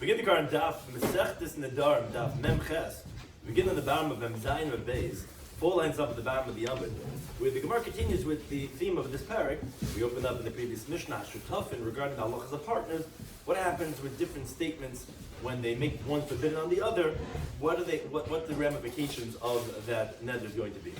Begin the current Daf Mesech Nedarim Daf Mem Ches. Begin on the bottom of Mem Zayin of Beis. 4 lines up at the bottom of the Yomid. Where the Gemara continues with the theme of this parak. We opened up in the previous Mishnah Shutafin regarding the halachas of partners. What happens with different statements when they make one forbidden on the other? What the ramifications of that neder is going to be?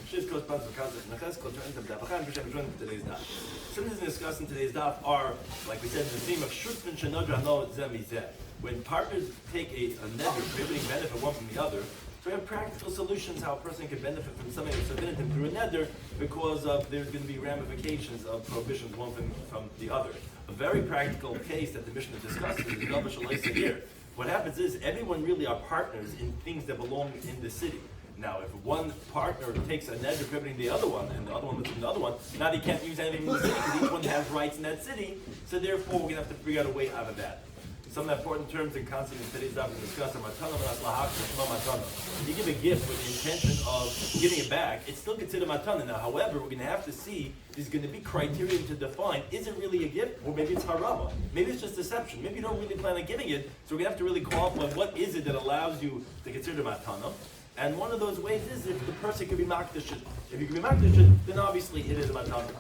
Something to discuss in today's daf are, like we said, the theme of shutfin shenadra hano zeh mizeh. When partners take a neder, prohibiting benefit one from the other, so we have practical solutions how a person can benefit from something that's forbidden him through a neder, because there's going to be ramifications of prohibitions one from the other. A very practical case that the Mishnah discusses is Rabbi Shloimy Schwartzberg. What happens is everyone really are partners in things that belong in the city. Now, if one partner takes a neder prohibiting the other one, and the other one lives in the other one, now they can't use anything in the city because each one has rights in that city. So therefore, we're going to have to figure out a way out of that. Some of the important terms and concepts in today's daf we discuss are matana v'aslahak matana. If you give a gift with the intention of giving it back, it's still considered matana. Now, however, we're going to have to see, there's going to be criterion to define, is it really a gift, or maybe it's harama? Maybe it's just deception. Maybe you don't really plan on giving it, so we're going to have to really qualify what is it that allows you to consider matana. And one of those ways is if the person could be makdish. If you can be makdish, then obviously it is a matana.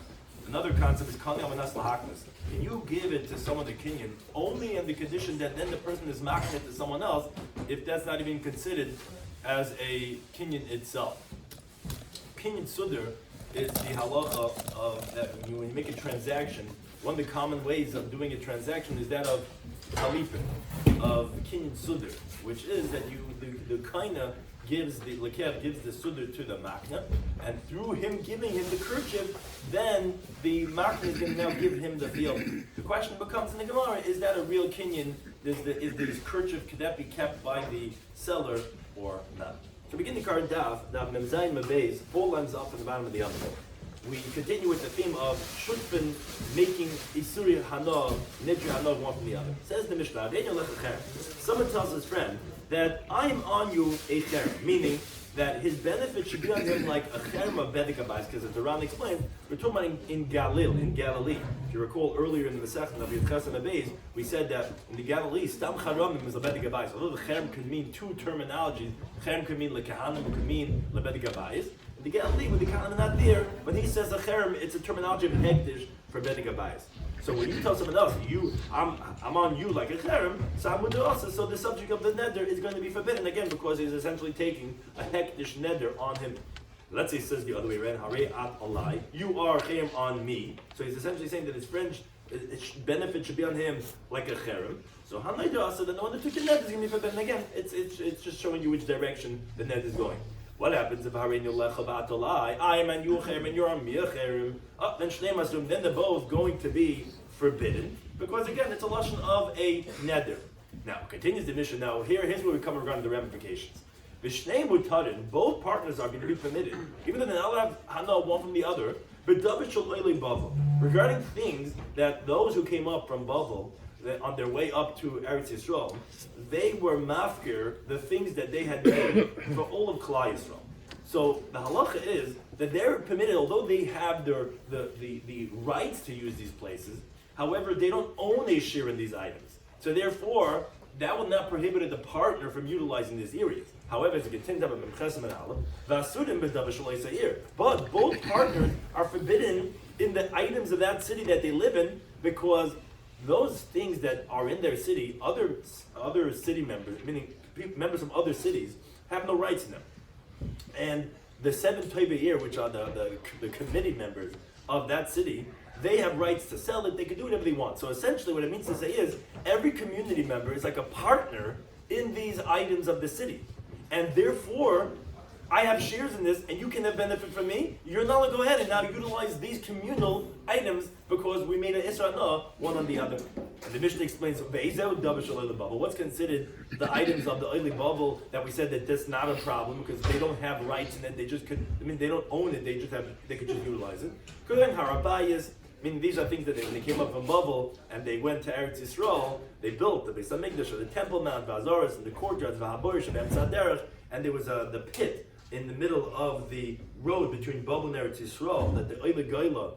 Another concept is kani amanas lahaknas. Can you give it to someone, the kinyan, only on the condition that then the person is makdish to someone else, if that's not even considered as a kinyan itself? Kinyan sudr is the halacha of that when you make a transaction. One of the common ways of doing a transaction is that of halifin, of kinyan sudr, which is that the kaina gives the sudr to the makna, and through him giving him the kerchief, then the makna is going to now give him the field. The question becomes in the Gemara: is that a real kinyan? Is this kerchief, could that be kept by the seller or not? So begin the current daf Mem Zayin Mem Beis, 4 lines up in the bottom of the other. We continue with the theme of shutfin making isuri hana, nidri hana one from the other. Says the Mishnah: someone tells his friend that I am on you a cherem, meaning that his benefit should be on him like a cherem of bedikabais, because as the Ran explained, we're talking about in Galilee. If you recall earlier in the Masechta of Yom Beis, we said that in the Galilee, stam charamim is a bedikabais. Although the cherem could mean 2 terminologies, cherem could mean lekahanim, it could mean lebedikabais. In the Galilee, when the kahanim are not there, when he says a cherem, it's a terminology of hektish for bedikabais. So when you tell someone else, I'm on you like a cherem, so I'm with the also. So the subject of the neder is going to be forbidden again because he's essentially taking a hektish neder on him. Let's say he says the other way around, Hare at alai, you are cherem on me. So he's essentially saying that his friend's benefit should be on him like a cherem. So hanai also, then the one that took the neder is going to be forbidden again. It's just showing you which direction the neder is going. What happens if I am on you a cherem and you're on me a cherem? Then they're both going to be forbidden, because again, it's a lashon of a neder. Now, continues the mission. Now, here's where we come regarding the ramifications. Vishnei mutarin, both partners are going to be permitted, even though they're not allowed hana one from the other. Regarding things that those who came up from Bavel, on their way up to Eretz Yisrael, they were mafkir, the things that they had made for all of Klal Yisrael. So the halacha is that they're permitted, although they have the rights to use these places, however, they don't own a shiur in these items. So therefore, that will not prohibit the partner from utilizing these areas. However, as it continues up in Memchesim and Aleph, but both partners are forbidden in the items of that city that they live in, because those things that are in their city, other city members, meaning members from other cities, have no rights in them. And the 7 Tova year, which are the committee members of that city, they have rights to sell it, they can do whatever they want. So essentially what it means to say is, every community member is like a partner in these items of the city. And therefore, I have shares in this, and you can have benefit from me. You're not going to go ahead and now utilize these communal items because we made an Isra Na, one on the other. And the Mishnah explains, what's considered the items of the Oili Bubble that we said that that's not a problem because they don't have rights in it, they don't own it, they could just utilize it. Meaning these are things that when they came up from Bavel and they went to Eretz Yisrael, they built the Beis HaMikdash, the Temple Mount, Vazoras, and the courtyards, Vahaborish, and Derech, and there was the pit in the middle of the road between Bavel and Eretz Yisrael, that the Oile Goyla,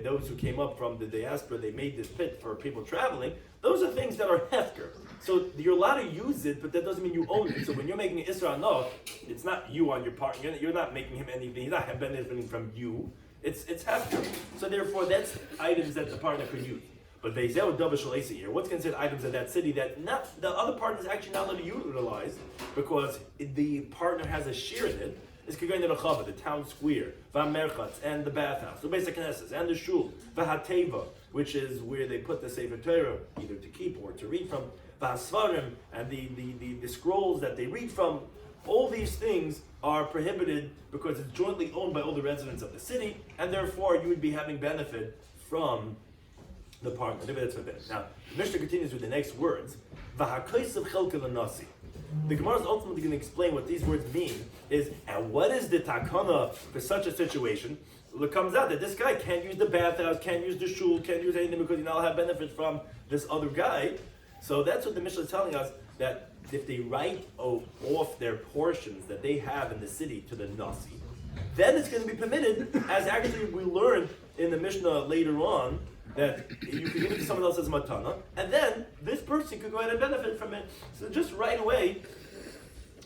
those who came up from the diaspora, they made this pit for people traveling. Those are things that are hefker. So you're allowed to use it, but that doesn't mean you own it. So when you're making an Isra no, it's not you on your partner. You're not making him anything. He's not benefiting from you. It's hefker. So therefore, that's items that the partner could use. But Veizeu Dava Shalaisa here, what's considered items of that city that not the other partner is actually not allowed to utilize because the partner has a share in it. It's going to the Chava, the town square, V'Merchatz, and the bathhouse, the Beis HaKnesses, and the Shul, V'Hateva, which is where they put the Sefer Torah, either to keep or to read from, V'Asvarim, and the scrolls that they read from. All these things are prohibited because it's jointly owned by all the residents of the city, and therefore you would be having benefit from the partner. Maybe that's forbidden. Now, the Mishnah continues with the next words, V'Hakaisav Chelka L'Nasi. The Gemara is ultimately going to explain what these words mean, and what is the takana for such a situation? It comes out that this guy can't use the bathhouse, can't use the shul, can't use anything because he now have benefit from this other guy. So that's what the Mishnah is telling us, that if they write off their portions that they have in the city to the Nasi, then it's going to be permitted, as actually we learned in the Mishnah later on, that you can give it to someone else as matana, and then this person could go ahead and benefit from it. So just right away,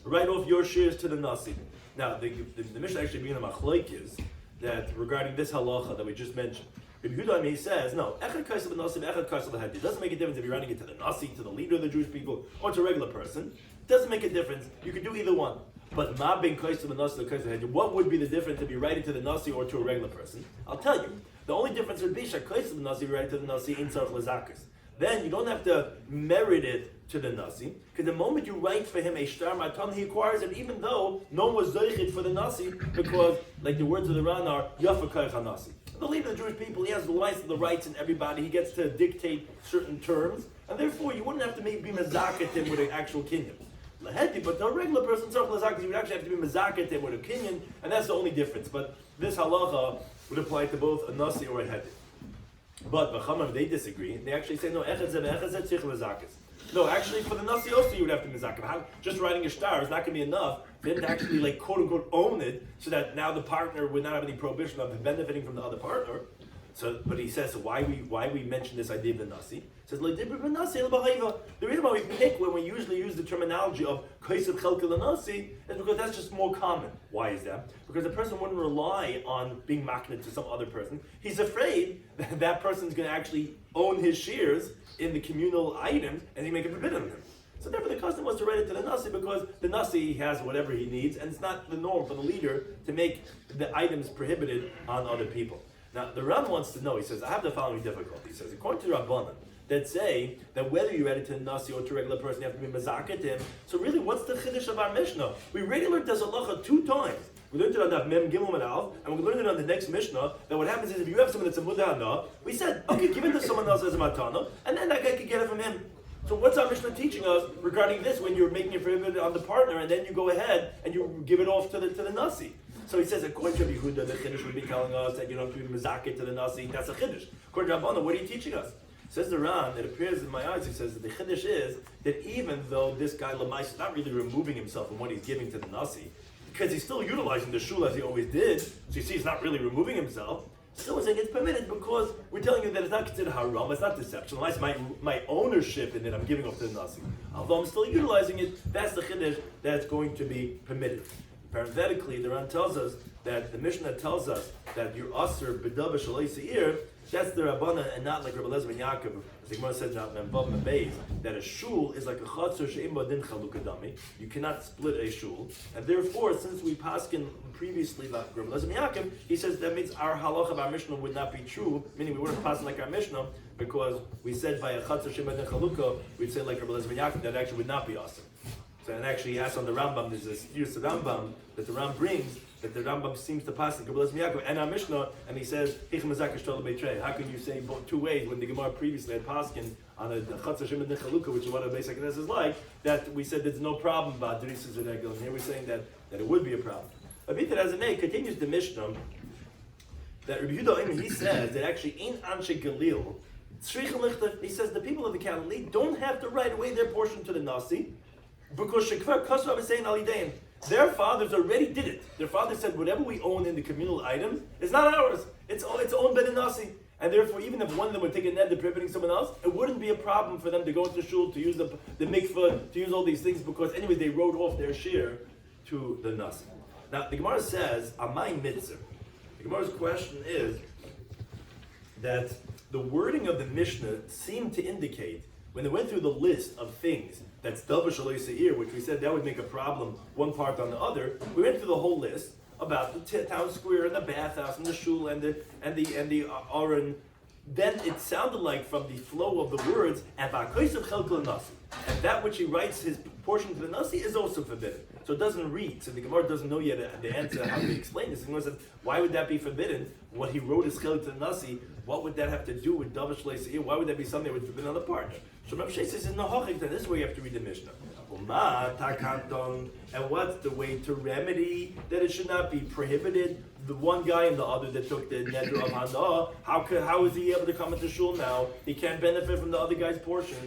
write off your shares to the Nasi. Now, the Mishnah actually being a machlokes that regarding this halacha that we just mentioned. Rabbi Shloimy, he says, no, echad kaisa b'nasi, echad kaisa b'hadi. It doesn't make a difference if you're writing it to the Nasi, to the leader of the Jewish people, or to a regular person. It doesn't make a difference. You can do either one. But ma ben kaisa b'nasi, kaisa b'hadi. What would be the difference if you write it to the Nasi or to a regular person? I'll tell you. The only difference would be shakaisa b'nasi, you write it to the Nasi in tzarich lezakas. Then you don't have to merit it to the Nasi, because the moment you write for him a shtar matan, he acquires it, even though no one was zeichid for the Nasi, because, like the words of the Ran are, yafa kaich hanasi. The leader of the Jewish people, he has the rights in everybody, he gets to dictate certain terms, and therefore you wouldn't have to be mazaket him with an actual kinyan. But the regular person, you would actually have to be mazaket him with a kinyan, and that's the only difference. But this halacha would apply to both a Nasi or a Hedi. But V'chamam, they disagree. They actually say, no, echad zeh ve'echad zeh tzich lezakas. No, actually, for the Nasi also, you would have to mizakim. Just writing a shtar is not going to be enough for him to actually, like, quote unquote, own it, so that now the partner would not have any prohibition of benefiting from the other partner. So, but he says, so why we mention this idea of the Nasi? He says, the reason why we pick when we usually use the terminology of kaisav chelka l'nasi is because that's just more common. Why is that? Because the person wouldn't rely on being makneh to some other person. He's afraid that that person's going to actually own his shares in the communal items, and he make a forbidden on him. So therefore the custom was to write it to the Nasi because the Nasi has whatever he needs, and it's not the norm for the leader to make the items prohibited on other people. Now, the Ram wants to know, he says, I have the following difficulty. He says, according to the Rabbanan, that say that whether you read it to a Nasi or to a regular person, you have to be mazaket him. So really, what's the chiddush of our Mishnah? We already learned this halacha 2 times. We learned it on Daf Mem Gimel and Alf, and we learned it on the next Mishnah, that what happens is if you have someone that's a mudana, we said, okay, give it to someone else as a matana, and then that guy can get it from him. So what's our Mishnah teaching us regarding this when you're making it prohibited on the partner, and then you go ahead and you give it off to the Nasi? So he says, according to Yehuda, the Chiddush would be telling us that you don't have to be mazaket to the Nasi. That's a Chiddush. According to Rabbana, what are you teaching us? Says the Ran, it appears in my eyes, he says that the Chiddush is that even though this guy Lamais is not really removing himself from what he's giving to the Nasi, because he's still utilizing the shul as he always did, so you see he's not really removing himself, still saying it's permitted because we're telling you that it's not considered haram, it's not deception. Unless my ownership in it, I'm giving off to the Nasi. Although I'm still utilizing it, that's the Chiddush that's going to be permitted. Parenthetically, the Ran tells us that the Mishnah tells us that your aser b'dava shalei seir, that's the Rabbana, and not like Rabbi Eliezer ben Yaakov, as the Gemara says in Vav and Beis, that a shul is like a chatzor she'im b'din chalukah dami. You cannot split a shul, and therefore, since we paskin previously like Rabbi Eliezer ben Yaakov, he says that means our halacha of our Mishnah would not be true, meaning we wouldn't pass like our Mishnah, because we said by a chatzor she'im b'din chalukah, we'd say like Rabbi Eliezer ben Yaakov, that actually would not be aser. So, and actually, he asks on the Rambam, there's this use of Rambam that the Ram brings, that the Rambam seems to pass the Kabbalah Yaakov and our Mishnah, and he says, how can you say 2 ways when the Gemara previously had paskin on a Chatzah Shem and Chalukah, which is what a basic Knesset is like, that we said there's no problem about Drisas and Egel, and here we're saying that it would be a problem. Abit as it may, continues the Mishnah, that Rabbi Shloimy, he says that actually in Anshe Galil, he says the people of the Galilee don't have to write away their portion to the Nasi, because Shekvar Kasra was saying Alidein, their fathers already did it. Their father said, whatever we own in the communal items is not ours. It's owned by the Nasi. and therefore even if one of them would take a neder prohibiting someone else, it wouldn't be a problem for them to go into shul, to use the mikveh, to use all these things, because anyway they wrote off their shiur to the nasi. Now the Gemara says, Amay mitzvah. The Gemara's question is that the wording of the Mishnah seemed to indicate, when they went through the list of things that's davar shaloi seir, which we said that would make a problem one part on the other, we went through the whole list about the town square and the bathhouse and the shul and the aron. Then it sounded like from the flow of the words, and that which he writes his portion to the nasi is also forbidden. So it doesn't read. So the Gemara doesn't know yet the answer how to explain this. The Gemara says, why would that be forbidden? What he wrote is chelik to the nasi. What would that have to do with davar shaloi seir? Why would that be something that would forbidden on the partner? So Rabbi Shloimy says, no, then this is where you have to read the Mishnah. And what's the way to remedy that it should not be prohibited? The one guy and the other that took the neder of hana, how is he able to come into shul now? He can't benefit from the other guy's portion.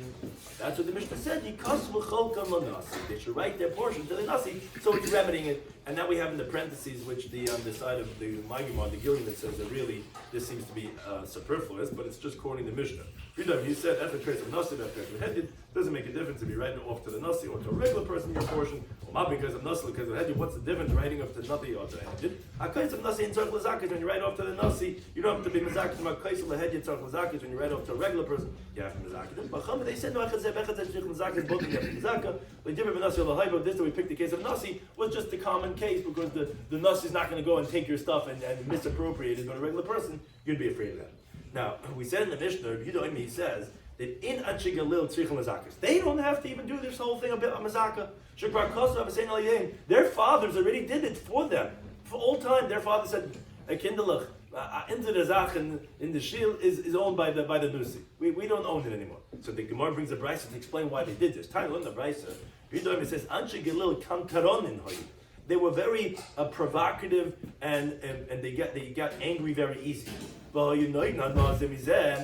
That's what the Mishnah said. They should write their portion to the nasi, so he's remedying it. And now we have in the parentheses, which on the side of the Magimah, the Gillian, that says that really this seems to be superfluous, but it's just quoting the Mishnah. He said, after trace of nasi, after headed, doesn't make a difference if you write it off to the nasi or to a regular person your portion, or not because of nasi, because of headed. What's the difference writing off to nati or to headed? Hakais of nasi in tzarch l'zakish, when you write off to the nasi, you don't have to be mazakish. Hakais of headed tzarch l'zakish, when you write off to a regular person, you have to be mazakish. But they said no, both of them have to be mazaka. Like different nasi or this that we picked the case of nasi was just the common case, because the nasi is not going to go and take your stuff and misappropriate it. But a regular person, you'd be afraid of that. Now, we said in the Mishnah, Yomי says that in Anshe Galil tzrichim mazakas, they don't have to even do this whole thing about mazaka. Their fathers already did it for them. For all time, their father said, "Kinderlich, into the zach in the shil is owned by the nusi. We don't own it anymore." So the Gemara brings a brisa to explain why they did this. Time on the brisa, Yomי says Anshe Galil kam karonin hoyi. They were very provocative and they got angry very easy. And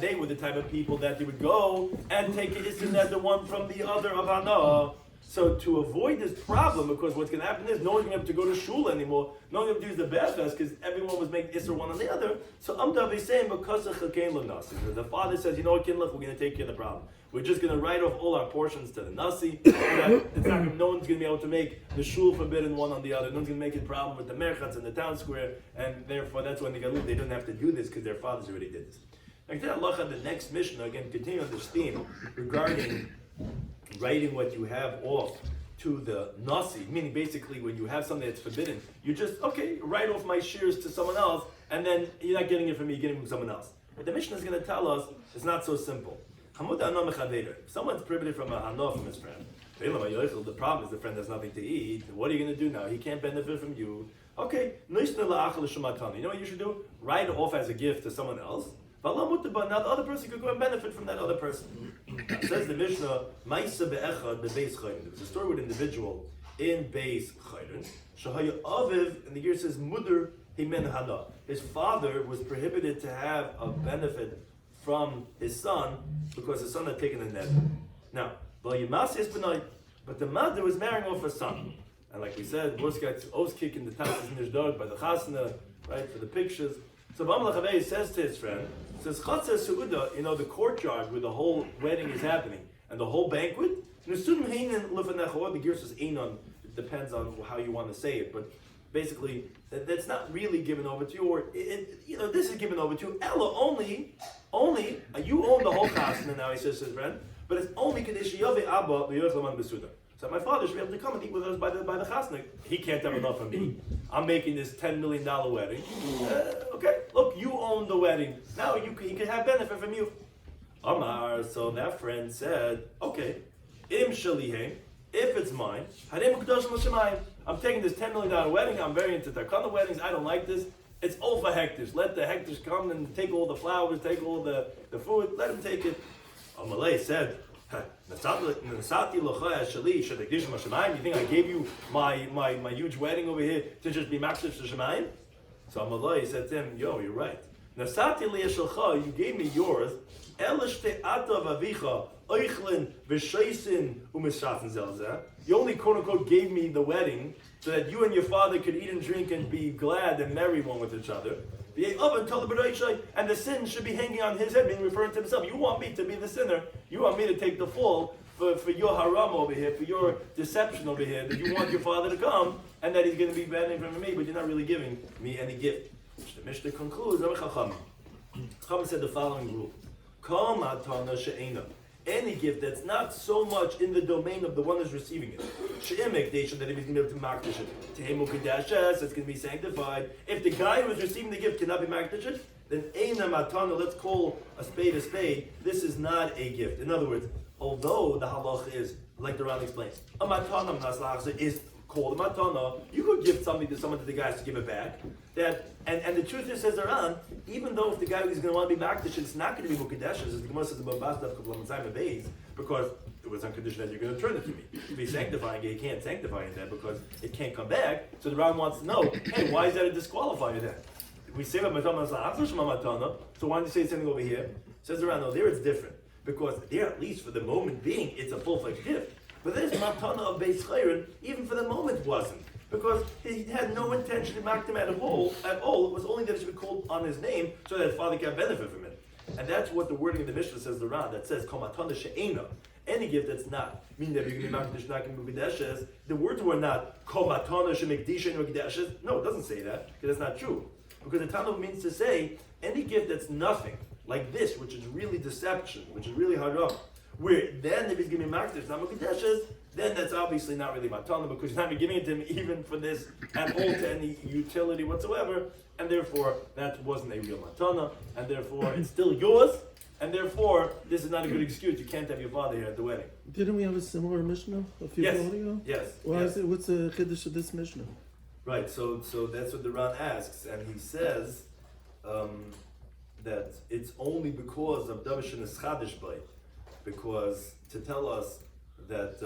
they were the type of people that they would go and take the one from the other of Hana. So to avoid this problem, because what's going to happen is no one's going to have to go to shul anymore, no one's going to use the bathhouse because everyone was making Isser one on the other. So Amdav is saying, because of the father says, you know what, Kinlach, we're going to take care of the problem. We're just going to write off all our portions to the nasi. No one's going to be able to make the shul forbidden one on the other. No one's going to make a problem with the merchants and the town square, and therefore that's when they don't have to do this because their fathers already did this. The next Mishnah, again, continuing this theme regarding writing what you have off to the nasi, meaning basically when you have something that's forbidden, you just, write off my shears to someone else, and then you're not getting it from me, you're getting it from someone else. But the Mishnah is going to tell us it's not so simple. If someone's prohibited from a hana from his friend, the problem is the friend has nothing to eat, what are you going to do now? He can't benefit from you. You know what you should do? Write it off as a gift to someone else. Now the other person could go and benefit from that other person. It says the Mishnah, Maisa be'echad be'beis chayrin. There was a story with an individual in beis chayrin. Shahaya aviv, and the year says muder himen hana. His father was prohibited to have a benefit from his son because his son had taken a neder. Now, but the mother was marrying off her son. And like we said, worst guy's always kicking the tassels in his dog by the chasna, right, for the pictures. So Bam Lachavei says to his friend, says, Chatzah Su'uda, the courtyard where the whole wedding is happening, and the whole banquet, the gear says Einon, it depends on how you want to say it, but basically, that's not really given over to you, or, this is given over to you, Ella, only, you own the whole chasna now, he says to his friend, but it's only Kadesh Yave Abba, V'yoch Besuda. So my father should be able to come and eat with us by the chasna. He can't have enough of me. I'm making this $10 million wedding. Look, you own the wedding. Now he can have benefit from you. Amar, so that friend said, im shalihem, if it's mine, I'm taking this $10 million wedding. I'm very into takana weddings. I don't like this. It's all for hectares. Let the hectares come and take all the flowers, take all the food. Let them take it. Amalei said, you think I gave you my huge wedding over here to just be maksiv to Shemayim? So Amalai said to him, you're right. You gave me yours. You only quote unquote gave me the wedding so that you and your father could eat and drink and be glad and merry one with each other. And the sin should be hanging on his head, meaning referring to himself. You want me to be the sinner. You want me to take the fall for your haram over here, for your deception over here, that you want your father to come and that he's going to be benefiting from me, but you're not really giving me any gift. The Mishnah concludes, Chacham said the following rule. Any gift that's not so much in the domain of the one who's receiving it. That if he's going to be able to makdish it. It's going to be sanctified. If the guy who is receiving the gift cannot be makdish it, then Eina Matana, let's call a spade a spade, this is not a gift. In other words, although the halach is, like the Ran explains, a matana naslach is called a matana, you could give something to someone that the guy has to give it back. And the truth is, says the Ran, even though if the guy is going to want to be makdish, it's not going to be mukadesh, as the Gemara says about Bas Daf Kavlam because it was on condition that you're going to turn it to me. If he's sanctifying it, he can't sanctify it then because it can't come back. So the Ran wants to know, hey, why is that a disqualifier then? We say about matana naslach, so why don't you say something over here? Says the Ran, no, there it's different. Because there, at least for the moment being, it's a full-fledged gift. But this matana of Beis Chayrin, even for the moment, wasn't. Because he had no intention to mark him at all. It was only that it should be called on his name so that his father can benefit from it. And that's what the wording of the Mishnah says, the Ran, that says, Kol matana she'ena. Any gift that's not, meaning that you're going to be marked Mekdeshes, the words were not, Kol matana she'mekdisha Mekdeshes. No, it doesn't say that, because that's not true. Because the Tana means to say, any gift that's nothing, like this, which is really deception, which is really haram, where then if he's giving makdish, not mekdeshes, then that's obviously not really matana because you're not giving it to him even for this at all to any utility whatsoever, and therefore that wasn't a real matana, and therefore it's still yours, and therefore this is not a good excuse. You can't have your father here at the wedding. Didn't we have a similar Mishnah a few days ago? Yes. What's the chiddush of this Mishnah? Right. So that's what the Ran asks, and he says. That it's only because of Davishin is Chadish by, because to tell us that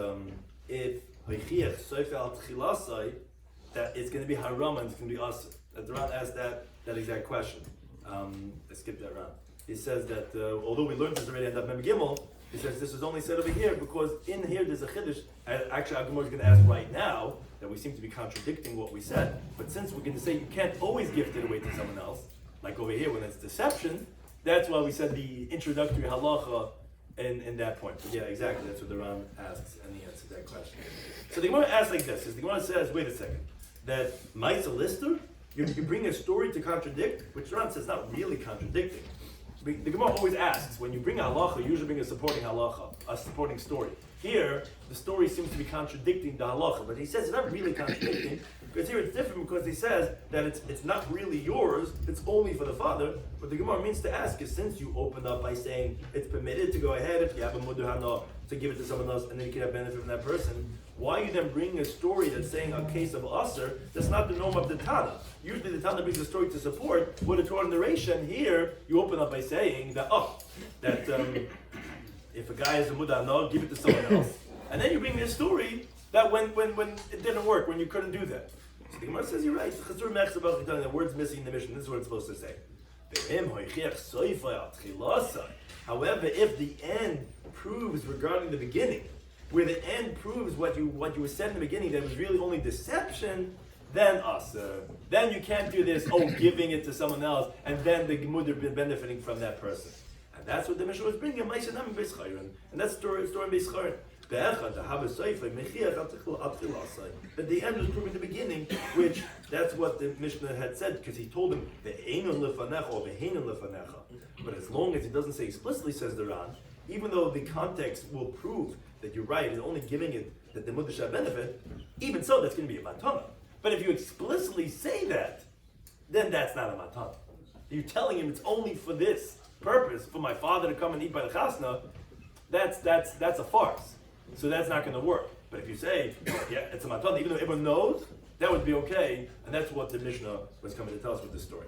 if Heichiach Soifel Tchilasai, that it's going to be haram and it's going to be asr. That the Ran asked that exact question. I skipped that Ran. He says that although we learned this already in Daf Mem Gimel, he says this is only said over here because in here there's a chiddush. Actually, our Gemara is going to ask right now that we seem to be contradicting what we said. But since we're going to say you can't always gift it away to someone else. Like over here, when it's deception, that's why we said the introductory halacha in that point. But yeah, exactly, that's what the Ran asks, and he answered that question. So the Gemara asks like this, the Gemara says, wait a second, that Maisa Lister, you bring a story to contradict, which Ran says not really contradicting. The Gemara always asks, when you bring a halacha, you usually bring a supporting halacha, a supporting story. Here, the story seems to be contradicting the halacha, but he says it's not really contradicting, because here it's different because he says that it's not really yours, it's only for the father. What the Gemara means to ask is, since you opened up by saying it's permitted to go ahead if you have a mudhana to give it to someone else and then you can have benefit from that person, why are you then bringing a story that's saying a case of usr? That's not the norm of the Tana. Usually the Tana brings a story to support what a Torah narration. Here, you open up by saying that, if a guy has a mudhana, give it to someone else. And then you bring this story that when it didn't work, when you couldn't do that. So the Gemara says you're right. The word's missing in the mission. This is what it's supposed to say. However, if the end proves regarding the beginning, where the end proves what you were said in the beginning, that it was really only deception, then then you can't do this, giving it to someone else, and then the Gemara benefiting from that person. And that's what the Mishnah was bringing, and that's the story in Beis Chayrin. That the end was proving the beginning, which that's what the Mishnah had said, because he told him the Einon lefanecha or the Heinon lefanecha. But as long as it doesn't say explicitly, says the Ran, even though the context will prove that you're right, and only giving it that the mother shall benefit, even so, that's going to be a matana. But if you explicitly say that, then that's not a matana. You're telling him it's only for this purpose, for my father to come and eat by the chasna. That's a farce. So that's not going to work. But if you say, it's a matana, even though everyone knows, that would be okay, and that's what the Mishnah was coming to tell us with this story.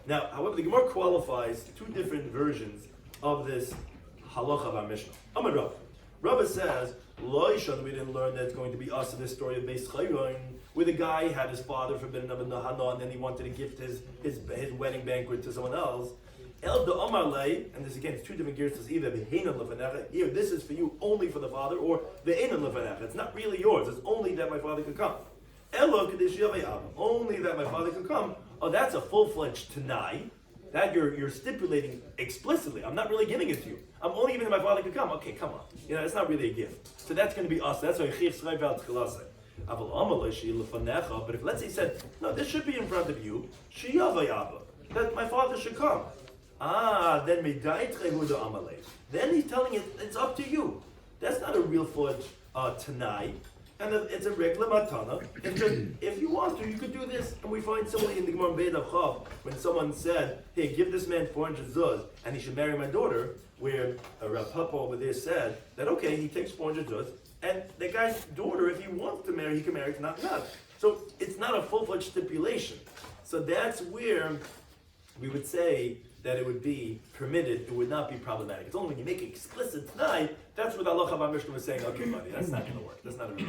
Now, however, the Gemara qualifies two different versions of this halacha of our Mishnah. Amar Rav. Rav says, Loishan, we didn't learn that it's going to be us in this story of Beis Chayrin, where the guy had his father forbidden of a nahana, and then he wanted to gift his wedding banquet to someone else. El de Amar Lei, and this again, it's two different gears. It's either the Heinan lefanecha, here, this is for you only for the father, or the Einan lefanecha. It's not really yours. It's only that my father can come. Elo kadesh yavei abba, only that my father can come. oh, that's a full-fledged Tanai. That you're stipulating explicitly. I'm not really giving it to you. I'm only giving it to my father could come. Okay, come on. You know, it's not really a gift. So that's going to be us. That's why Chich Schreiv al Tchilasei. But if let's say he said, no, this should be in front of you, that my father should come. Then he's telling it, it's up to you. That's not a real fudge Tanai. And it's a regular matana. It's just, if you want to, you could do this. And we find somebody in the Gemara Beid of Chav, when someone said, hey, give this man 400 zuz, and he should marry my daughter, where Rav Papa over there said that, okay, he takes 400 zuz, and the guy's daughter, if he wants to marry, he can marry, if not. So it's not a full-fledged stipulation. So that's where we would say that it would be permitted, it would not be problematic. It's only when you make it explicit tonight, that's what Allah Chabad Mishnah was saying, okay, buddy, that's not going to work. That's not a real.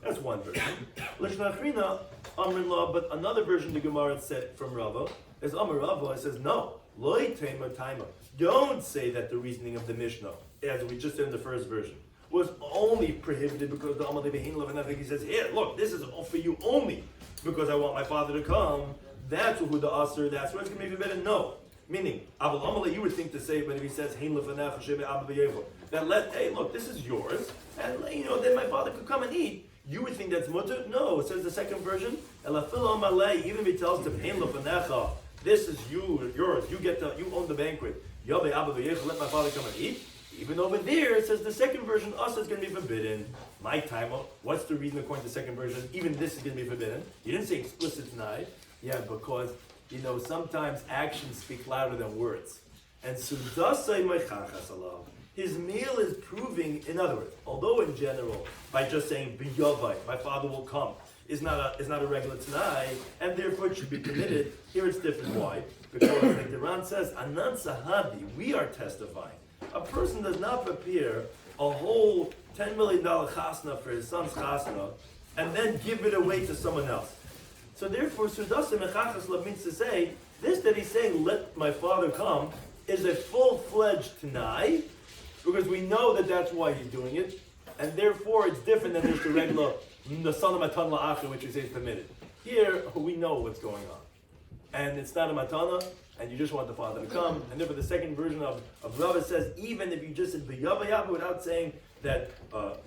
That's one version. L'shnachrina, Amrin Law, but another version the Gemara said from Rava is Amar Rava. It says, no, loy tema taima. Don't say that the reasoning of the Mishnah, as we just said in the first version, was only prohibited because the Amal Behin Love, and I think he says, here, look, this is all for you only because I want my father to come. That's who the Aser, that's where it's going to be forbidden. No. Meaning, you would think to say, but if he says, hey, look, this is yours, and then my father could come and eat. You would think that's mutter? No, it says the second version. Even if he tells them, this is yours, you own the banquet. Let my father come and eat. Even over there, it says the second version, us is going to be forbidden. My time, what's the reason according to the second version? Even this is going to be forbidden. You didn't say explicit tonight. Yeah, because sometimes actions speak louder than words. And Sudasai Mechachas Allah, his meal is proving, in other words, although in general, by just saying B'yavai, my father will come, is not a regular Tanai, and therefore it should be permitted. Here it's different. Why? Because like the Ran says, Anan Sahadi, we are testifying. A person does not prepare a whole $10 million chasna for his son's chasna, and then give it away to someone else. So therefore, Sudasim Mechachas means to say, this that he's saying, let my father come, is a full-fledged Tanai, because we know that that's why he's doing it, and therefore it's different than just the regular, the son of Matan La'achir, which we say is permitted. Here, we know what's going on. And it's not a Matana, and you just want the father to come, and therefore the second version of Rava says, even if you just said B'yava without saying that,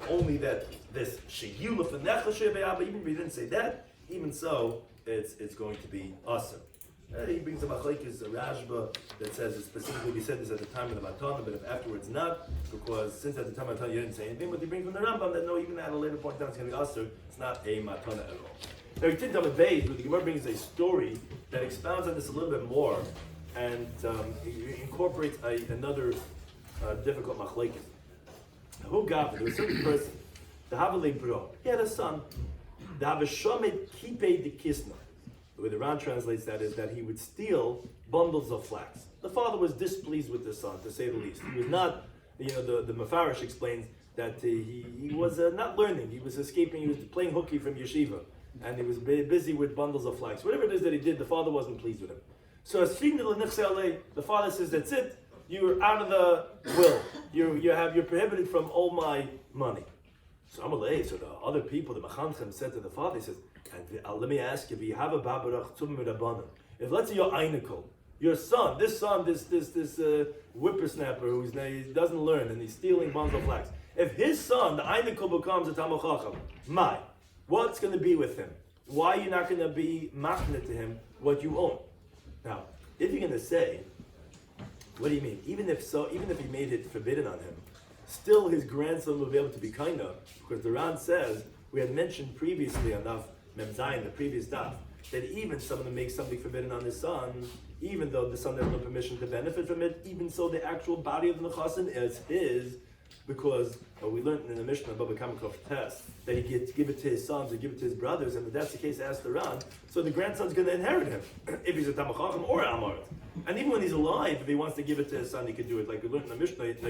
only that this Sheyu L'fanecha She'B'yava, even if you didn't say that, even so, it's going to be awesome. He brings a machlekes, a Rashba, that says it specifically, we said this at the time of the Matana, but if afterwards not, because since at the time of the Matana you didn't say anything, but he brings from the Rambam that no, even at a later point down it's going to be awesome, it's not a Matana at all. Now, he did have a base where the Gemara brings a story that expounds on this a little bit more, and incorporates another difficult machlekes. Who got it? There was a certain person, the Havale Bro, he had a son. The Havashomet Kipe de Kisna. The way the Ran translates that is that he would steal bundles of flax. The father was displeased with the son, to say the least. He was not, the Mefarish explains that he was not learning. He was escaping, he was playing hooky from yeshiva. And he was busy with bundles of flax. Whatever it is that he did, the father wasn't pleased with him. So as the father says, that's it, you're out of the will. You're prohibited from all my money. So the other people, the Mechanchem, said to the father, he says, and let me ask you, if you have a babarach tum mirabanan, if let's say your einikol, your son, this whippersnapper he doesn't learn and he's stealing bundles of flax, if his son, the einikol, becomes a Talmid Chacham, what's going to be with him? Why are you not going to be machnet to him what you own? Now, if you're going to say, what do you mean? Even if he made it forbidden on him, still his grandson will be able to be kind of, because the Ran says, we had mentioned previously on Daf Mem Zayin, the previous Daf, that even someone who makes something forbidden on his son, even though the son has no permission to benefit from it, even so the actual body of the Nechasim is his, because we learned in the Mishnah about the Kamakov test that he gets give it to his sons or give it to his brothers, and if that's the case, ask the Ran, so the grandson's going to inherit him, if he's a Talmid Chacham or a Amorit. And even when he's alive, if he wants to give it to his son, he could do it. Like we learned in the Mishnah, like we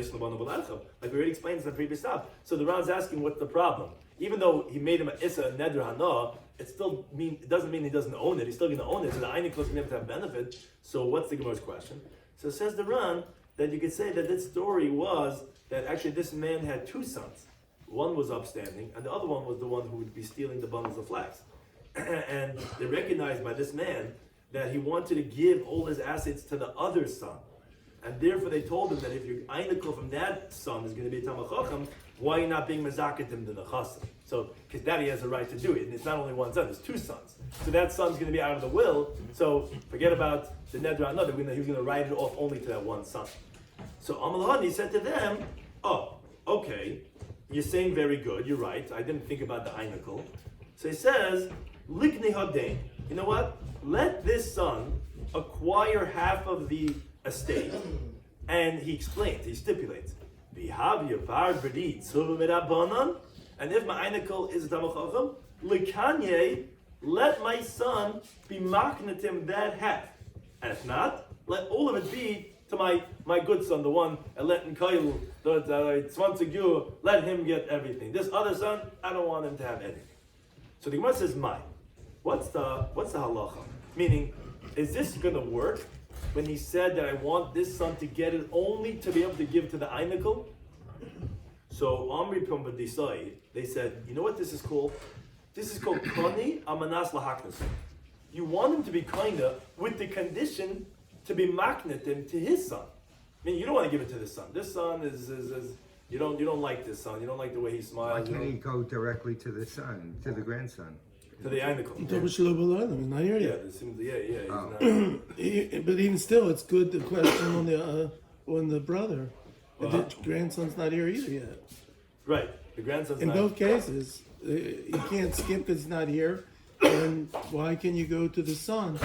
already explained in the previous stuff. So the Ran's asking, what's the problem? Even though he made him a Issa, Neder Hana, it doesn't mean he doesn't own it. He's still going to own it. So the Einik was going to have benefit. So what's the Gemara's question? So it says the Ran that you could say that this story was that actually this man had two sons. One was upstanding, and the other one was the one who would be stealing the bundles of flax. And they recognized by this man that he wanted to give all his assets to the other son. And therefore they told him that if your Einakul from that son is going to be a Talmid Chacham, why are you not being Mazaket him to the Chasam? So, because daddy has a right to do it, and it's not only one son, there's two sons. So that son's going to be out of the will, so forget about the Nedarim Daf, he was going to write it off only to that one son. So Amalahani said to them, oh, okay, you're saying very good, you're right, I didn't think about the Einakul. So he says, Likni Hadain, you know what? Let this son acquire half of the estate. And he explains, he stipulates, and if my Einakul is a Talmid Chacham, Likanye, let my son be maknatim that half. And if not, let all of it be to my good son, the one, let him get everything. This other son, I don't want him to have anything. So the Gemara says, what's the halacha? Meaning, is this going to work when he said that I want this son to get it only to be able to give to the Einakul? So Amri Pumbadisai, they said, you know what this is called? This is called Kani Amanas Lahaknas. You want him to be kinda with the condition to be maknatim to his son. I mean, you don't want to give it to this son. This son is you don't like this son. You don't like the way he smiles. Why can't he go directly to the son, to the grandson? To the Einakul. He's not here Yeah, yet. this seems, yeah. He's Oh. not, But even still, it's good to question on the brother. Uh-huh. The grandson's not here either yet. right. The grandson's In not. both cases, you can't skip because he's not here. And why can you go to the son?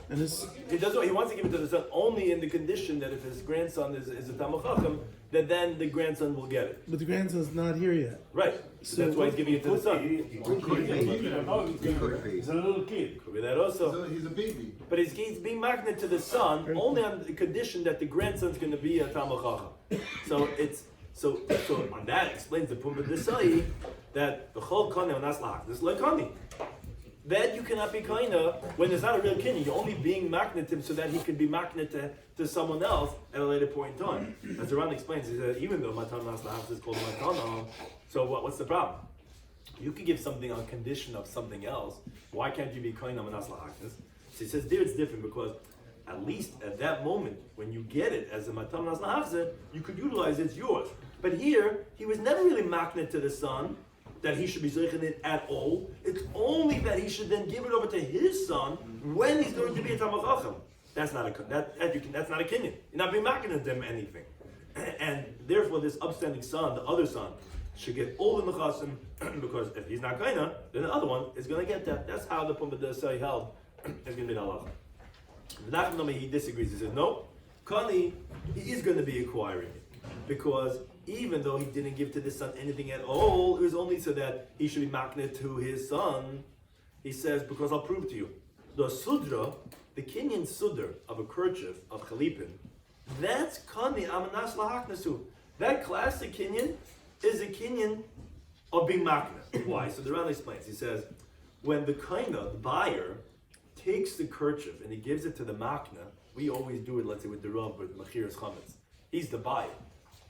And it's He doesn't. He wants to give it to the son only in the condition that if his grandson is a Talmid Chacham, that then the grandson will get it. but the grandson's not here yet. Right. So that's why he's giving it to the son. It could be. It could be. He's a little kid. Could be that also. He's a baby. But he's being magnet to the son only on the condition that the grandson's going to be a Talmid Chacham. So it's so on that explains the Pumba Desai that the whole Kani Nas Lahak. This is like Kani. That you cannot be kinda when there's not a real kinyan. You're only being magnetim so that he can be magnet to someone else at a later point in time. As the Ran explains, he said even though Matan Nas Lahak is called Matana, so what's the problem? You could give something on condition of something else. Why can't you be kinda Nas Lahak? So he says there it's different because at least at that moment when you get it as a Matan Nas Lahak, you could utilize it's yours. But here he was never really magnet to the son that he should be zeichen it at all. It's only that he should then give it over to his son when he's going to be a Talmid Chacham. That's not that's not a kinyan. You're not being marketing them anything, and therefore this upstanding son, the other son, should get all the nechasim because if he's not kaina, then the other one is going to get that. That's how the Pumba Desai held. It's going to be the halacha. Nachman he disagrees. He says no, Kani he is going to be acquiring it because even though he didn't give to this son anything at all, it was only so that he should be maknet to his son. He says, because I'll prove to you. The sudra, the kinyan sudr of a kerchief, of chalipin, that's kani amanas lahaknasu. That classic kinyan is a kinyan of being maknet. Why? So the Ran explains. He says, when the kaina, the buyer, takes the kerchief and he gives it to the makna, we always do it, let's say, with the Rav, with Machir's chametz. He's the buyer.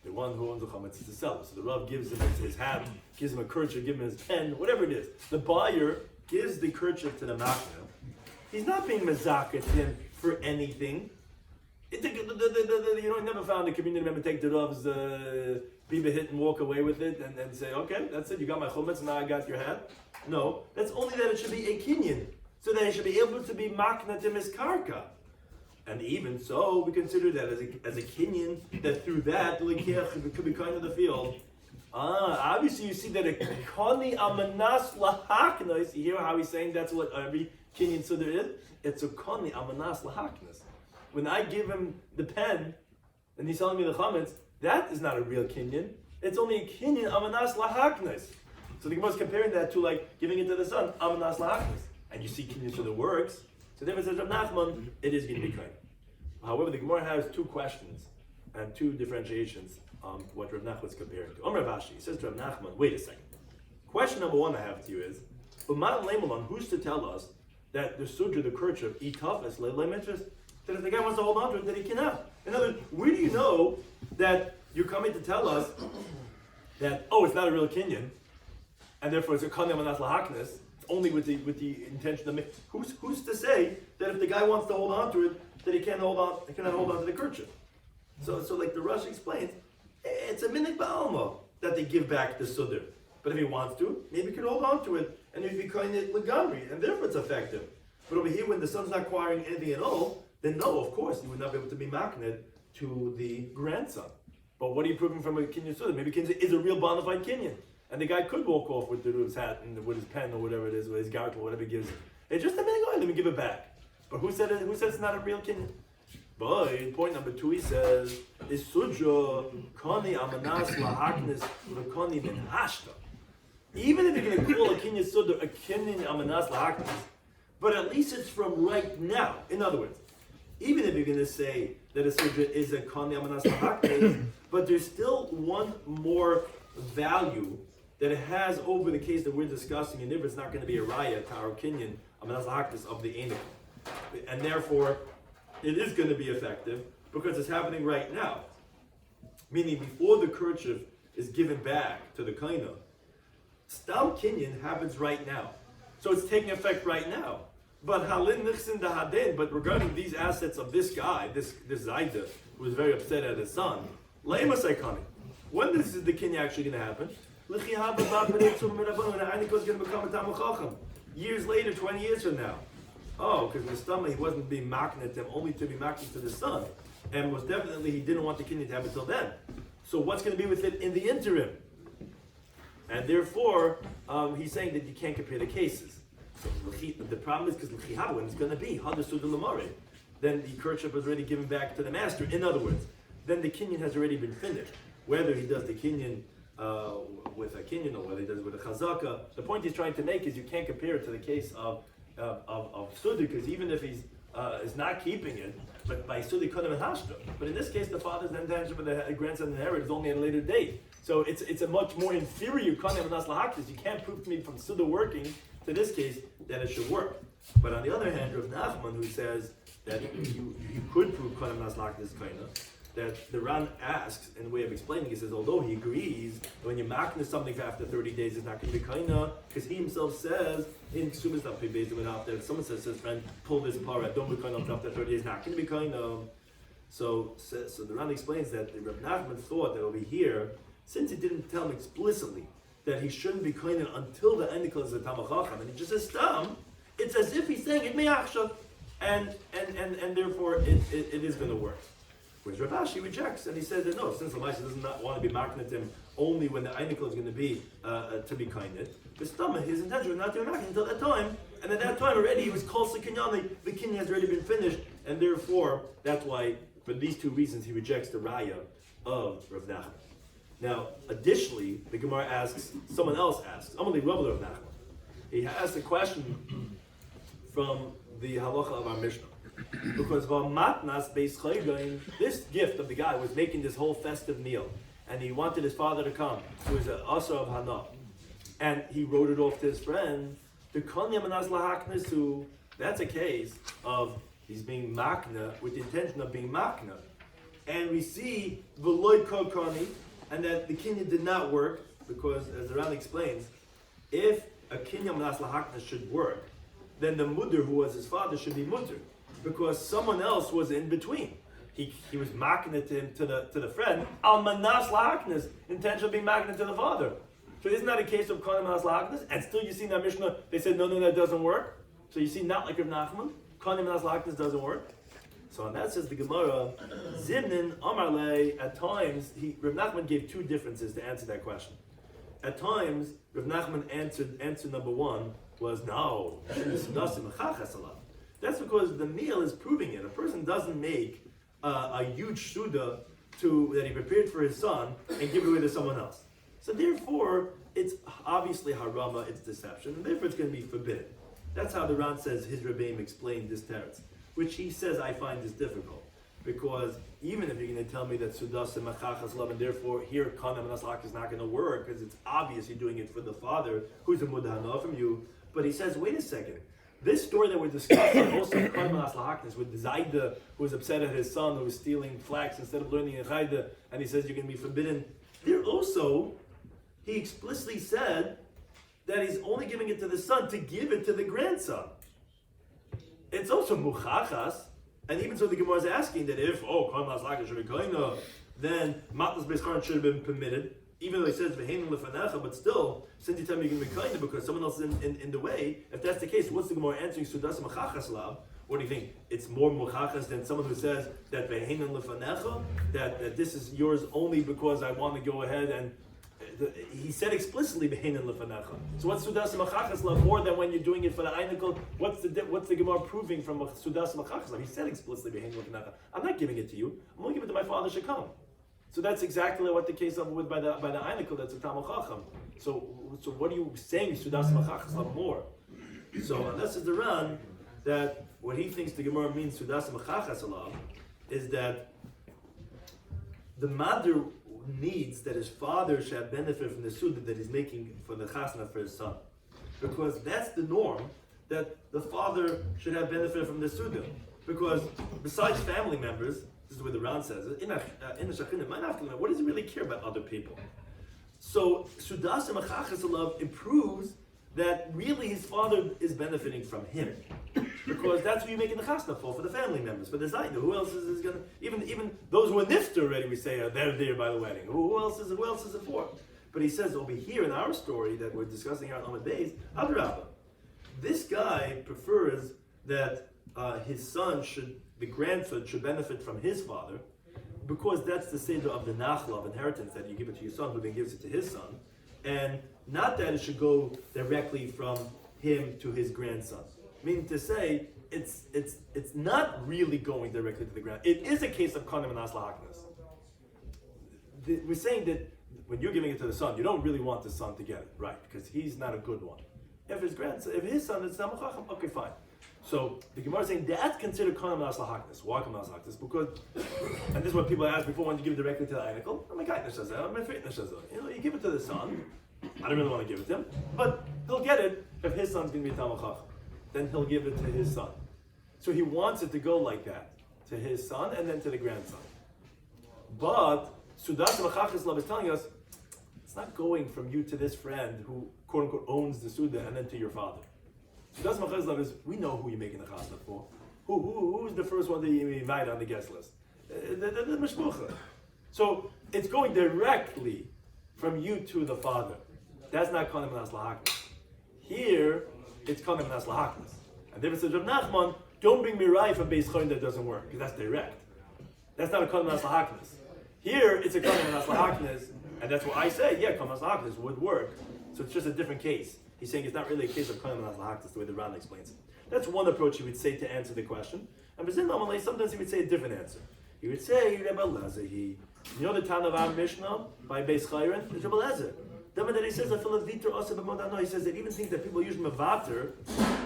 The one who owns the chametz is the seller. So the Rav gives him his hat, gives him a kerchief, gives him his pen, whatever it is. The buyer gives the kerchief to the makna. He's not being mazaket him for anything. You never found a community member take the Rav's biba hit and walk away with it and say, okay, that's it, you got my chametz, now I got your hat. No, that's only that it should be a kinyan, so that he should be able to be makna to his karka. And even so, we consider that as a kinyan, that through that, the lekiach could be kind of the field. Obviously you see that a kani amanas lahaknas, you hear how he's saying that's what every kinyan sudar is? It's a kani amanas lahaknas. When I give him the pen, and he's telling me the chametz, that is not a real kinyan. It's only a kinyan amanas lahaknas. So the Gemara is comparing that to like giving it to the son, amanas lahaknas. And you see kinyan sudar works. So therefore says Rav Nachman, it is going to be kind. However, the Gemara has two questions and two differentiations to what Rav Nachman is comparing to. Rav Ashi says to Rav Nachman, wait a second. Question number one I have to you is, who's to tell us that the sudra, the kerchief, itafes le'lemetres, that if the guy wants to hold on to it, that he cannot? In other words, where do you know that you're coming to tell us that, it's not a real kinyan, and therefore it's a kanyam anas lahaknas? only with the intention of who's to say that if the guy wants to hold on to it, that he cannot hold on to the kerchief. So like the Rush explains, it's a minik ba'alma that they give back the sudr. But if he wants to, maybe he could hold on to it and he'd be kind of legamri, and therefore it's effective. But over here, when the son's not acquiring anything at all, then no, of course, he would not be able to be maknid to the grandson. But what are you proving from a kinyan sudr? Maybe kinyan is a real bona fide kinyan, and the guy could walk off with his hat and with his pen or whatever it is, with his garter or whatever he gives. It's just a minute ago, let me give it back. But who said it's not a real kinyan? But in point number 2, he says, is sudra kani amanas lahaknis v'kani min hashta. Even if you're going to call a kinyan sudra a kinyan amanas lahaknis, but at least it's from right now. In other words, even if you're going to say that a sudra is a kani amanas lahaknis, but there's still one more value that it has over the case that we're discussing, and if it's not going to be a raya to our kinyan amanas lahaknis of the enik, and therefore it is going to be effective because it's happening right now. Meaning before the kerchief is given back to the kaina, stam kinyan happens right now. So it's taking effect right now. But halin nichsin dahaden, but regarding these assets of this guy, this Zaida, who was very upset at his son, le'ema saikani. When is the kinyan actually going to happen? When the Einik is going to become a Talmid Chacham. Years later, 20 years from now. Oh, because the stomach, he wasn't being maknit to him, only to be maknit to the son. And was definitely, he didn't want the kinyan to have it till then. So what's going to be with it in the interim? And therefore, he's saying that you can't compare the cases. So the problem is because when it's going to be hadasud l'mare, then the kerchief was already given back to the master. In other words, then the kinyan has already been finished. Whether he does the kinyan with a kinyan or whether he does it with a chazaka, the point he's trying to make is you can't compare it to the case of Sudhi, because even if he's is not keeping it, but by Sudhi Kodem and Hashta. But in this case, the father's intention with the grandson inherited is only at a later date. So it's a much more inferior Kodem and Haslahakis. You can't prove to me from Sudhi working to this case that it should work. But on the other hand, Rav Nachman, who says that you could prove Kodem and Haslahakis kind of, that the Ran asks, in a way of explaining, he says, although he agrees that when you makna something for after 30 days, it's not going to be kaina, because he himself says, in Sumas Daf based on after, if someone says to his friend, pull this para, don't be kaina after 30 days, not going to be kaina. So the Ran explains that Rav Nachman thought that over here, since he didn't tell him explicitly that he shouldn't be kaina until the endikal is a Talmid Chacham, and he just says stam, it's as if he's saying it may achshav, and therefore it is going to work. Whereas Rav Ashi rejects, and he says that no, since the Maisa does not want to be maknit him only when the Einikal is going to be kindnit, the stomach, his intention was not to be maknit until that time, and at that time already he was called Sikinyani, the kinyan has already been finished, and therefore, that's why, for these two reasons, he rejects the Raya of Rav Nachman. Now, additionally, the Gemara asks, someone else asks, Amalei Rav Nachman. He asked a question from the halacha of our Mishnah. Because this gift of the guy was making this whole festive meal, and he wanted his father to come, who was an Asar of Hana, and he wrote it off to his friend. That's a case of he's being makna with the intention of being makna, and we see v'loy kokani, and that the kinyan did not work because, as the Ran explains, if a kinyan manas lahakna should work, then the mudder who was his father should be mudder, because someone else was in between. He was makna to the friend al manas lahaknas, intention of being makna to the father. So isn't that a case of kanim manas lahaknas? And still you see in that Mishnah they said no, that doesn't work. So you see, not like Rav Nachman, kanim manas lahaknas doesn't work. So on that says the Gemara, Zimnin Amarle. At times Rav Nachman gave two differences to answer that question. At times Rav Nachman answer number one was no. That's because the meal is proving it. A person doesn't make a huge suda that he prepared for his son and give it away to someone else. So therefore, it's obviously harama, it's deception, and therefore it's going to be forbidden. That's how the Ran says his Rebbeim explained this teretz, which he says I find is difficult. Because even if you're going to tell me that sudas and machachas love, and therefore here kanam naslak is not going to work, because it's obvious you're doing it for the father, who's a mudahana from you, but he says, wait a second, this story that we're discussing, also Karman Aslahaknis, with Zaida, who was upset at his son, who was stealing flax instead of learning in Chayda, and he says you're going to be forbidden. There also, he explicitly said that he's only giving it to the son to give it to the grandson. It's also muchachas, and even so the Gemara is asking that if, Kohen Laslaka should be koina, then Matnas Beis Charon should have been permitted, even though he says V'heinu lefanecha, but still, since you tell me you're going to be koina because someone else is in the way, if that's the case, what's the Gemara answering Sudas Machachas Lav? What do you think? It's more muchachas than someone who says that V'heinu lefanecha, that this is yours only because I want to go ahead and he said explicitly V'heinu lefanecha. So what's Sudas Machachas Lav more than when you're doing it for the Einikel? What's the Gemara proving from Sudas Machachas Lav? He said explicitly V'heinu lefanecha. I'm not giving it to you. I'm only giving it to my father Shekam. So that's exactly what the case of with by the Einikel, that's a Talmud Chacham. So what are you saying Sudas Machachas Lav more? So unless it's the Ran that what he thinks the Gemara means Sudas Machachas Lav is that the mother needs that his father should benefit from the suda that he's making for the chasna for his son, because that's the norm, that the father should have benefit from the suda. Because besides family members, this is what the Ran says, in the shachin, what does he really care about other people? So Sudas Machachas Alav improves that really his father is benefiting from him, because that's who you're making the chasna for the family members, for the zayda. Who else is going to, even those who are nifter already, we say, they're there by the wedding. Who else is it for? But he says over here in our story that we're discussing here on Amud Beis, Adrabah, this guy prefers that the grandson should benefit from his father, because that's the seder of the nachla, of inheritance, that you give it to your son, who then gives it to his son, and not that it should go directly from him to his grandson. Meaning to say, it's not really going directly to the grand. It is a case of konim and aslahaknas. We're saying that when you're giving it to the son, you don't really want the son to get it, right? Because he's not a good one. If his son is Samachacham, okay, fine. So the Gemara is saying that's considered konim and aslahaknas. Why konim and aslahaknas? Because, and this is what people ask before when you give it directly to the Einikel. Oh my God, you give it to the son. I don't really want to give it to him, but he'll get it if his son's going to be Talmud Chacham. Then he'll give it to his son. So he wants it to go like that, to his son and then to the grandson. But Sudas Machachas Lav is telling us, it's not going from you to this friend who, quote unquote, owns the Suda and then to your father. Sudas Machachas Lav is, we know who you're making the chasna for. Who's the first one that you invite on the guest list? The Mishpucha. So it's going directly from you to the father. That's not konim and aslahaknas. Here, it's konim and aslahaknas. And David says, Rav Nachman, don't bring me right from Beis Chayin that doesn't work, because that's direct. That's not a konim and aslahaknas. Here, it's a konim and aslahaknas, and that's what I say, yeah, konim and aslahaknas would work. So it's just a different case. He's saying it's not really a case of konim and aslahaknas, the way the Ran explains it. That's one approach he would say to answer the question. And sometimes he would say a different answer. He would say, Rebbe Lezer, you know the Tana of our Mishnah by Beis Chayin? It's Rebbe Lezer. That he says, he says that even things that people use mevater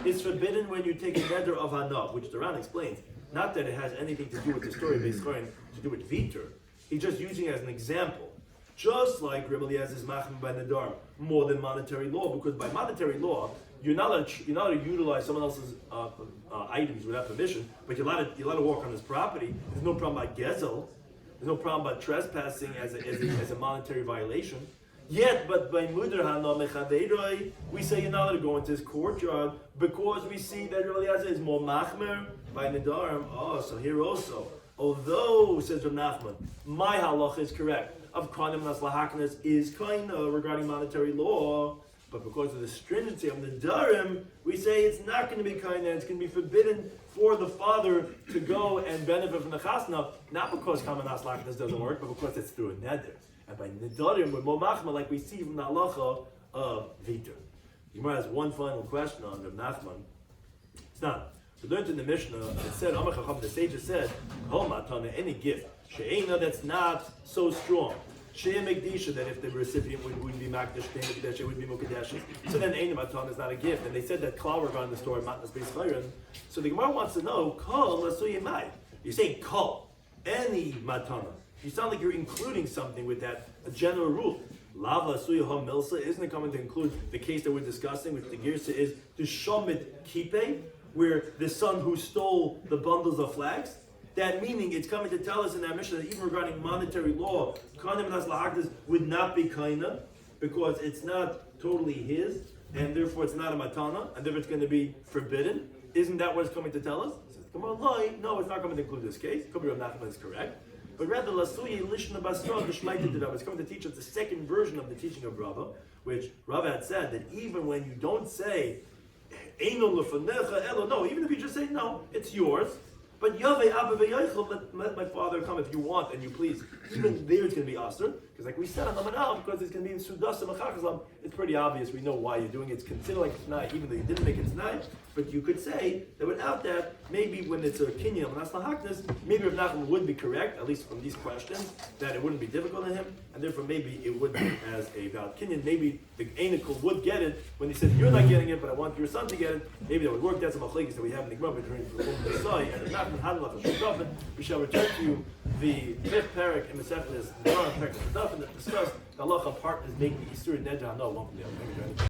is forbidden when you take a neder of hana, which the Ran explains. Not that it has anything to do with the story of Beis Chayin, to do with viter. He's just using it as an example. Just like Rebbe Eliezer's machem by Nadarim, more than monetary law, because by monetary law, you're not allowed to utilize someone else's items without permission, but you're allowed to walk on his property. There's no problem about gezel. There's no problem about trespassing as a monetary violation. Yet, but by Mudar Hana Mechadeiroi, we say you're not allowed to go into his courtyard because we see that Rebbe Eliezer is more machmer by Nedarim. Oh, so here also, although, says Rav Nachman, my halacha is correct, of konim and aslahaknas is kind regarding monetary law, but because of the stringency of Nedarim, we say it's not going to be kind, it's going to be forbidden for the father to go and benefit from the chasna, not because konim and aslahaknas doesn't work, but because it's through a neder. And by Nedarim, we're more machma, like we see from the halacha of viter. Gemara has one final question on Rav Nachman. It's not. We learned in the Mishnah, it said, the sages said, any gift, she'ena that's not so strong, she'e mekdisha, that if the recipient would be makdash, it would be mukadesh. So then Eina Matana is not a gift. And they said that klal regarding the story, Matnas Beis Chayin. So the Gemara wants to know, kol asuye mai. You're saying kol, any matana. You sound like you're including something with that, a general rule. Lava suya ha milsa, isn't it coming to include the case that we're discussing, which the girsa is the shomit kipe, where the son who stole the bundles of flags? That meaning it's coming to tell us in our mission that even regarding monetary law, konim and aslahaknas would not be kaina, because it's not totally his. and therefore it's not a matana, and therefore it's going to be forbidden. Isn't that what it's coming to tell us? It says, come on, no, it's not coming to include this case. Could be Rav Nachman is correct. But rather, Lasuyi Lishna Basra, the Shmaita did it's coming to teach us the second version of the teaching of Rava, which Rava had said that even when you don't say, Eino lefanecha elo, no, even if you just say, no, it's yours, but Yaveh Abba V'Yaichel, let my father come if you want and you please. Even there it's going to be Asr, because like we said on the Manal, because it's going to be in Sudas and Machachazam, it's pretty obvious, we know why you're doing it. It's considered like T'nai, even though you didn't make it T'nai, but you could say that without that, maybe when it's a Kinyan of Nas Lahaknas, maybe Rav Nachman would be correct, at least from these questions, that it wouldn't be difficult to him, and therefore maybe it would be as a valid Kinyan. Maybe the Einikul would get it when he said, you're not getting it, but I want your son to get it. Maybe that would work. That's a machlekes that we have in the Gemara between the Sai and Rav Nachman. We shall return to you the fifth parak in the Mesechus, the parak that discuss the halacha partners making the Isur Nedra. No, one from the other.